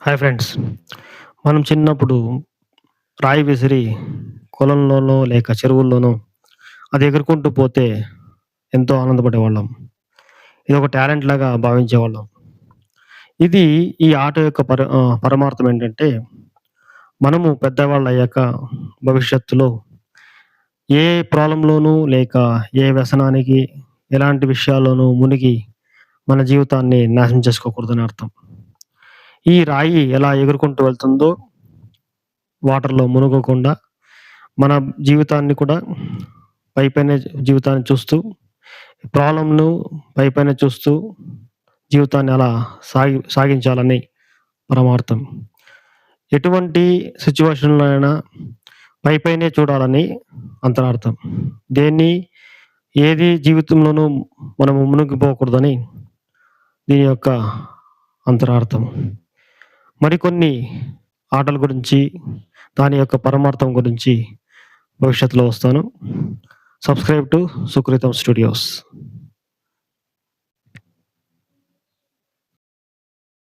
Hi friends. మనం చిన్నప్పుడు రాయి విసిరి కొలంలోనో లేక చెరువుల్లోనో అది ఎగురుకుంటూ పోతే ఎంతో ఆనందపడేవాళ్ళం. ఇదొక టాలెంట్ లాగా భావించేవాళ్ళం. ఇది ఈ ఆట యొక్క పరమార్థం ఏంటంటే, మనము పెద్దవాళ్ళయ్యాక భవిష్యత్తులో ఏ ప్రాబ్లమ్‌లోనూ లేక ఏ వ్యసనానికి, ఎలాంటి విషయాల్లోనూ మునిగి మన జీవితాన్ని నాశనం చేసుకోకూడదని అర్థం. ఈ రాయి ఎలా ఎగురుకుంటూ వెళ్తుందో వాటర్‌లో మునగకుండా మన జీవితాన్ని కూడా పైపైనే జీవితాన్ని చూస్తూ, ప్రాబ్లమ్‌ను పైపైనే చూస్తూ జీవితాన్ని అలా సాగించాలని పరమార్థం. ఎటువంటి సిట్యుయేషన్‌లో అయినా పైపైనే చూడాలని అంతరార్థం. దేన్ని ఏది జీవితంలోనూ మనము మునిగిపోకూడదని దీని యొక్క అంతరార్థం. మరికొన్ని ఆటల గురించి, దాని యొక్క పరమార్థం గురించి భవిష్యత్తులో వస్తాను. సబ్‌స్క్రైబ్ టు సుకృతం స్టూడియోస్.